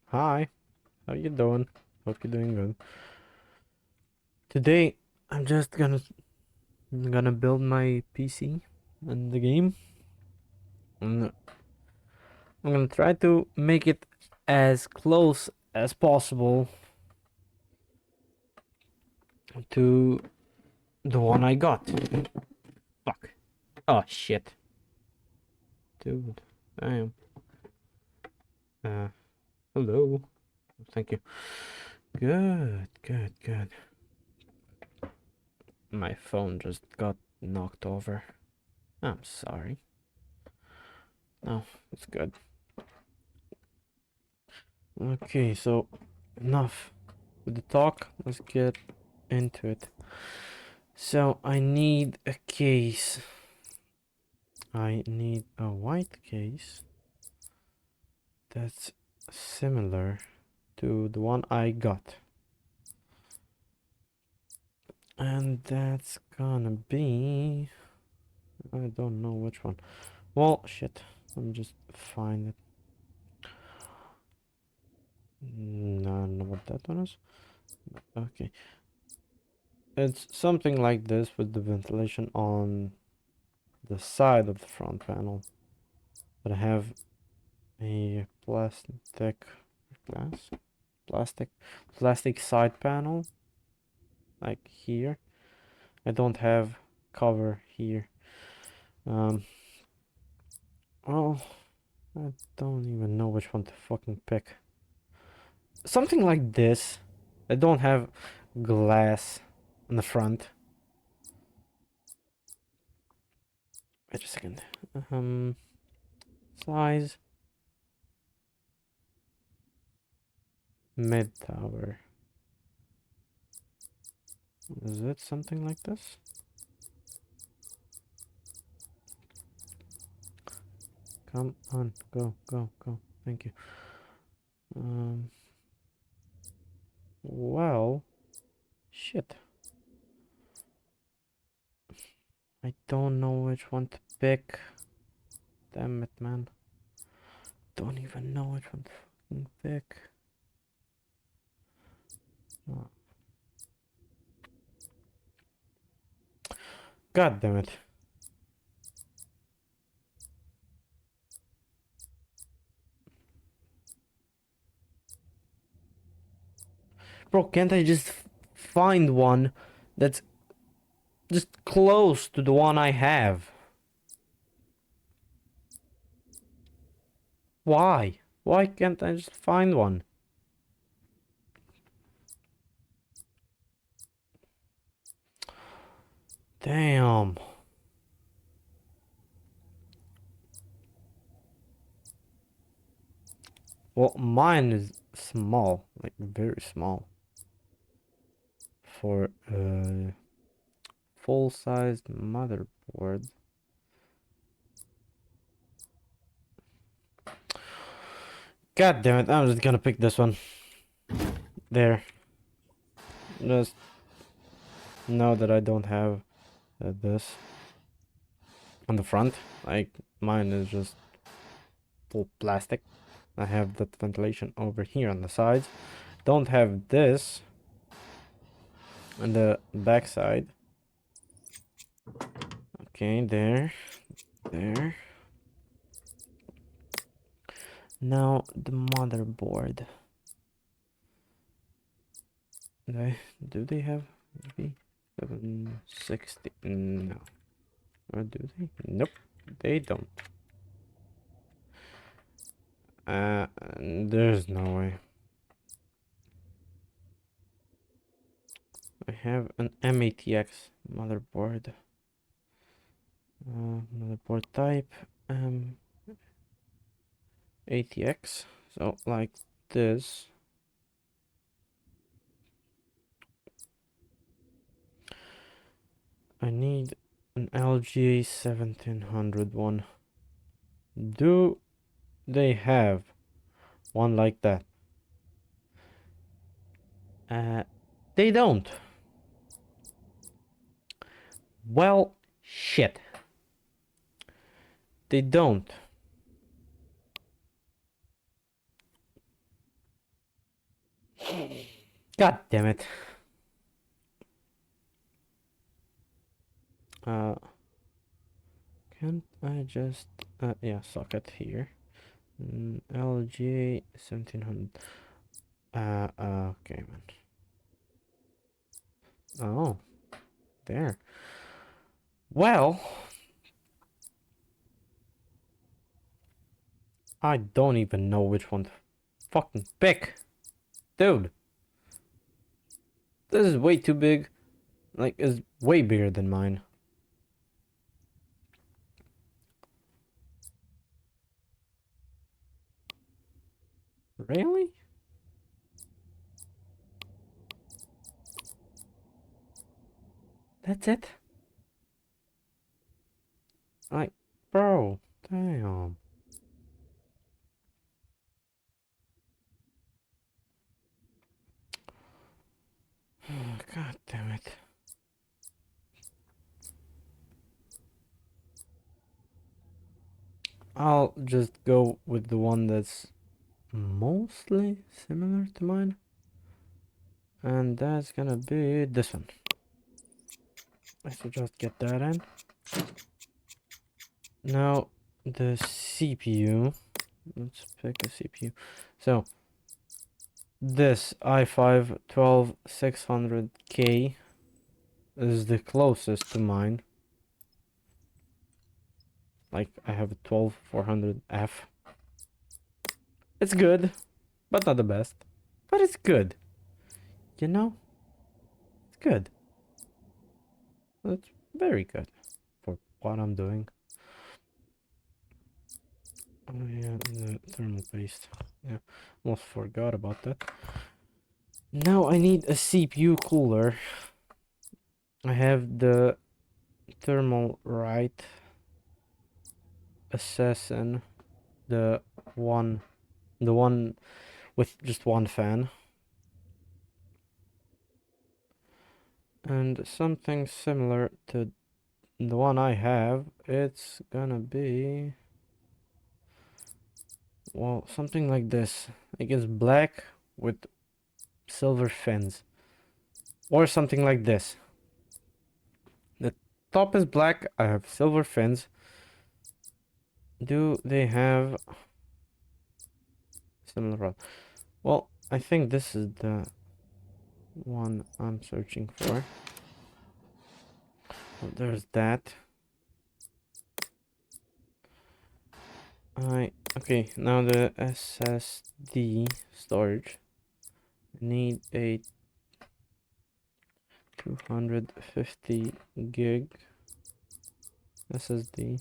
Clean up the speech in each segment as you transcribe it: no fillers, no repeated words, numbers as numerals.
Hi, how you doing? Hope you're doing good. Today, I'm just gonna build my PC and the game. And I'm gonna try to make it as close as possible to the one I got. Fuck. Oh shit, dude. Damn. Uh, hello. Thank you. Good, good, good. My phone just got knocked over. I'm sorry. No, it's good. Okay, so enough with the talk. Let's get into it. So I need a case. I need a white case that's similar to the one I got. And that's gonna be... I don't know which one. Well, shit. Let me just find it. No, I don't know what that one is. Okay. It's something like this with the ventilation on the side of the front panel. But I have a glass plastic plastic side panel like here. I don't have cover here. um well, I don't even know which one to fucking pick. Something like this. I don't have glass on the front. Wait a second. um Size mid tower. Is it something like this? Come on, go, go, go. Thank you. um well, shit. I don't know which one to pick. Damn it, man. Don't even know which one to fucking pick. Oh, God damn it. Bro, can't I just find one that's just close to the one I have? Why? Why can't I just find one? Damn. Well, mine is small, like very small, for a full-sized motherboard. God damn it, I'm just gonna pick this one. There. Just know that I don't have this on the front. Like, mine is just full plastic. I have that ventilation over here on the sides. Don't have this on the back side. Okay, there, there. Now the motherboard. Do they have maybe 760? No. Or do they? Nope, they don't. There's no way. I have an M-ATX motherboard. Motherboard type ATX. So like this. I need an LGA 1700 one. Do they have one like that? Uh, they don't. Well, shit. They don't. God damn it. Can't I just yeah, socket here. LG 1700. Okay, man. Oh, there. Well, I don't even know which one to fucking pick. Dude, this is way too big. Like, it's way bigger than mine. Really? That's it? Like, bro, damn. God damn it. I'll just go with the one that's mostly similar to mine. And that's gonna be this one. I should just get that in. Now, the CPU. Let's pick a CPU. So, this i5 12600K is the closest to mine. Like, I have a 12400F. It's good, but not the best. But it's good. You know? It's good. It's very good for what I'm doing. Oh yeah, the thermal paste. Yeah, almost forgot about that. Now I need a CPU cooler. I have the Thermalright Assassin, the one with just one fan. And something similar to the one I have, it's gonna be, well, something like this. Like it's black with silver fins. Or something like this. The top is black, I have silver fins. Do they have similar rod? Well, I think this is the one I'm searching for. Oh, there's that. Okay, now the SSD storage. I need a 250 gig SSD.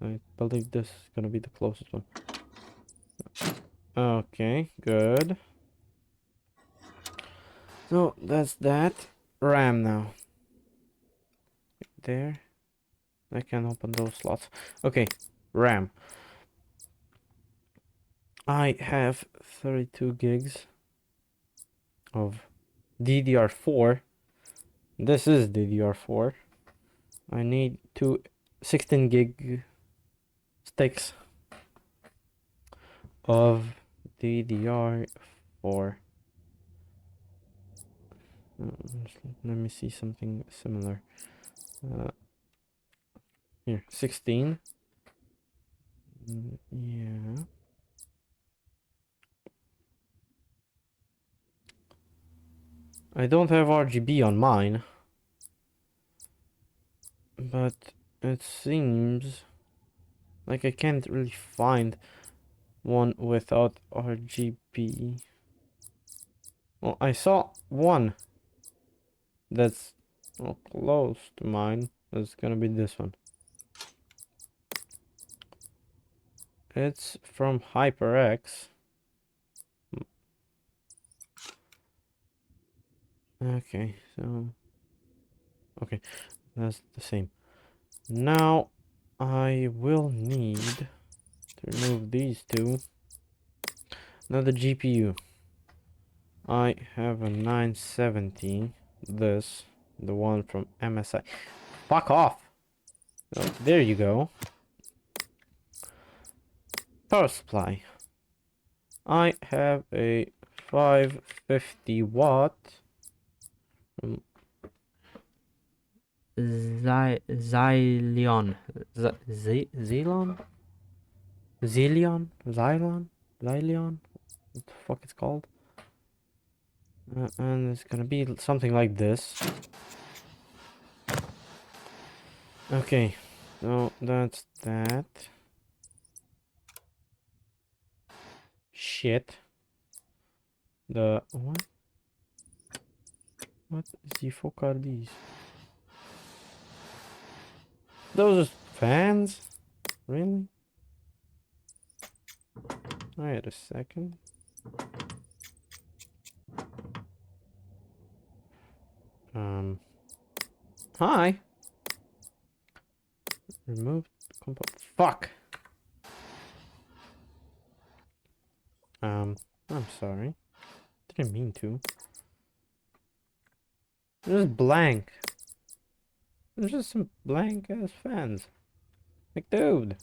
I believe this is gonna be the closest one. Okay, good. So that's that. RAM now. There. I can open those slots. Okay, RAM. I have 32 gigs of DDR4. This is DDR4. I need two 16 gig sticks of DDR4. Let me see something similar. Here, 16. Yeah. I don't have RGB on mine, but it seems like I can't really find one without RGB. Well, I saw one that's close to mine. It's gonna be this one. It's from HyperX. Okay, so okay, that's the same. Now I will need to remove these two. Now the GPU. I have a 970. This, the one from MSI. Fuck off! Oh, there you go. Power supply. I have a 550 watt. Xylion. Xylon? Xylion? What the fuck it's called? And it's gonna be something like this. Okay, so that's that. Shit. The what? What the fuck are these? Those are fans? Really? Wait a second. Hi. Remove compo. Fuck. I'm sorry. Didn't mean to. It's just blank. It's just some blank ass fans. Like, dude.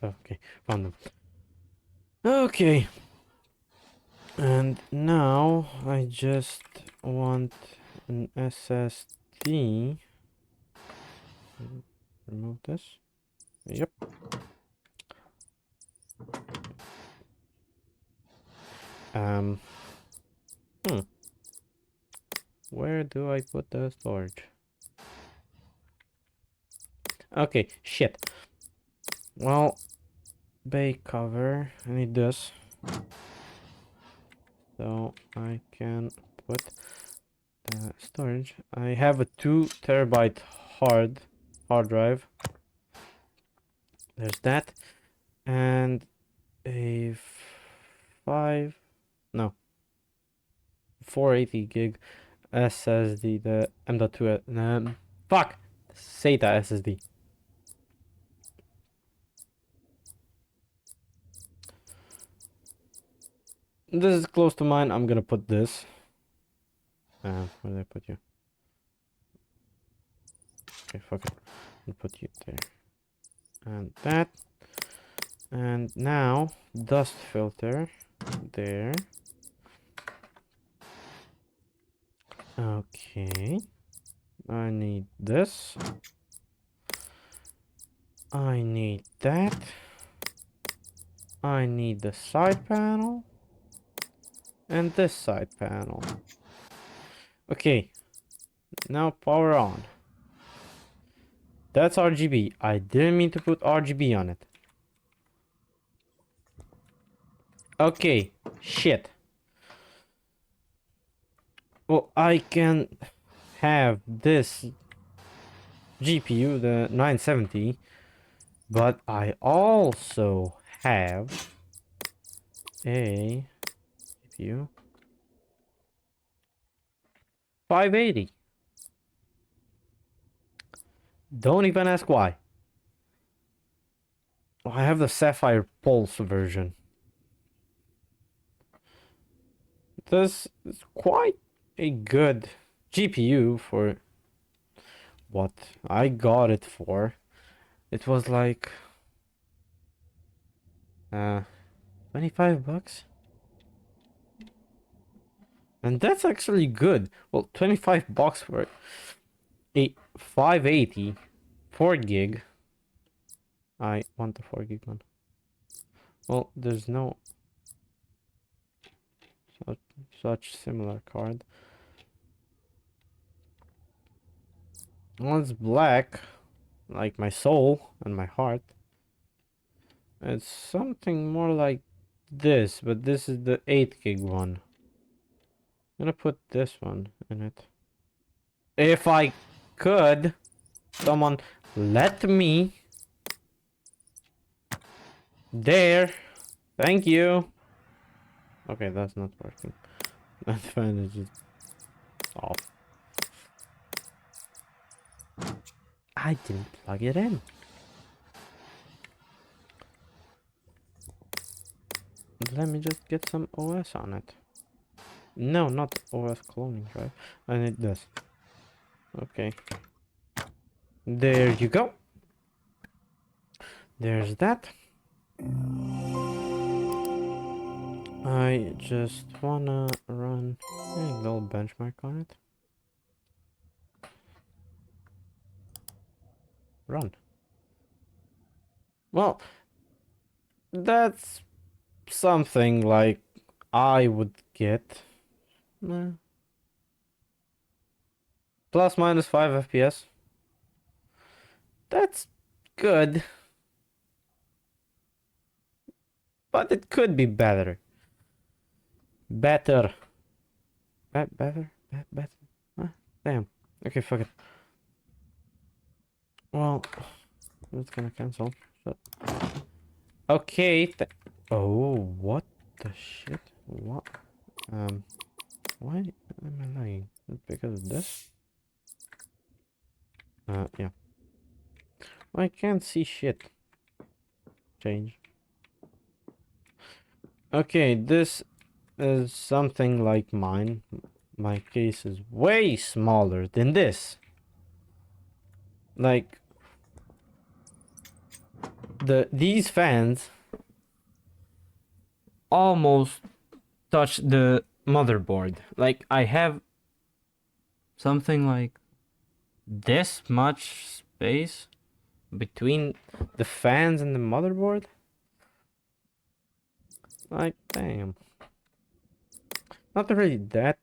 Okay, found them. Okay. And now I just want an SSD. Remove this. Yep. Um. Where do I put the storage? Okay, shit. Well, bay cover. I need this. So I can put the storage. I have a 2 terabyte hard drive. There's that. And a 5, no, 480 gig SSD, the M.2, fuck, SATA SSD. This is close to mine. I'm gonna put this. Where did I put you? Okay, fuck it. I'll put you there. And that. And now, dust filter. There. Okay. I need this. I need that. I need the side panel. And this side panel. Okay. Now power on. That's RGB. I didn't mean to put RGB on it. Okay. Shit. Well, I can have this GPU, the 970, but I also have a GPU 580. Don't even ask why. I have the Sapphire Pulse version. This is quite a good GPU for what I got it for. It was like 25 bucks. And that's actually good. Well, 25 bucks for a 580 4 gig. I want the 4 gig one. Well, there's no such similar card. Well, it's black, like my soul and my heart. It's something more like this, but this is the 8 gig one. I'm gonna put this one in it. If I could, someone let me. There. Thank you. Okay, that's not working. That fan is just off. I didn't plug it in. Let me just get some OS on it. No, not OS cloning drive. I need this. Okay. There you go. There's that. I just wanna run a little benchmark on it. Run. Well, that's something like I would get. eh, Plus minus 5 FPS. That's good, but it could be better. Better. Better? Better? Huh? Damn. Okay, fuck it. Well, it's gonna cancel. Shut. Okay. Oh, what the shit? What? Why am I lying? Because of this? Yeah. I can't see shit. Change. Okay, this is something like mine. My case is way smaller than this. Like these fans almost touch the motherboard. Like I have something like this much space between the fans and the motherboard. Like damn. Not really that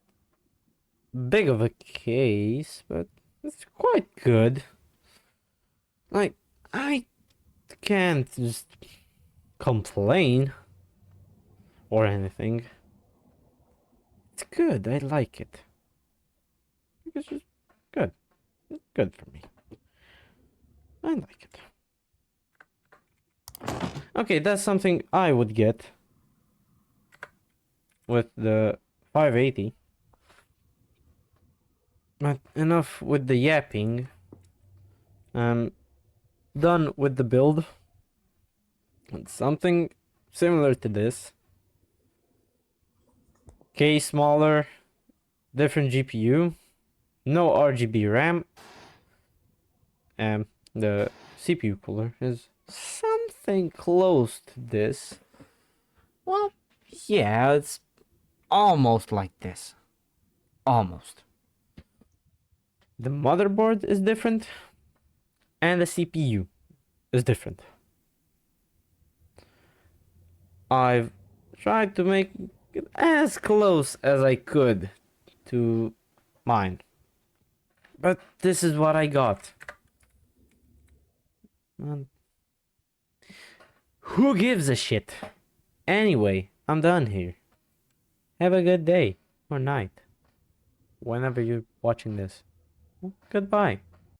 big of a case, but it's quite good. Like I can't just complain or anything. It's good. I like it. It's just good. It's good for me. I like it. Okay, that's something I would get with the 580. But enough with the yapping. Done with the build. It's something similar to this. Case smaller, different GPU, no RGB RAM. The CPU cooler is something close to this. Well, yeah, it's almost like this. Almost. The motherboard is different, and the CPU is different. I've tried to make it as close as I could to mine. But this is what I got. Man. Who gives a shit? Anyway, I'm done here. Have a good day or night. Whenever you're watching this. Goodbye.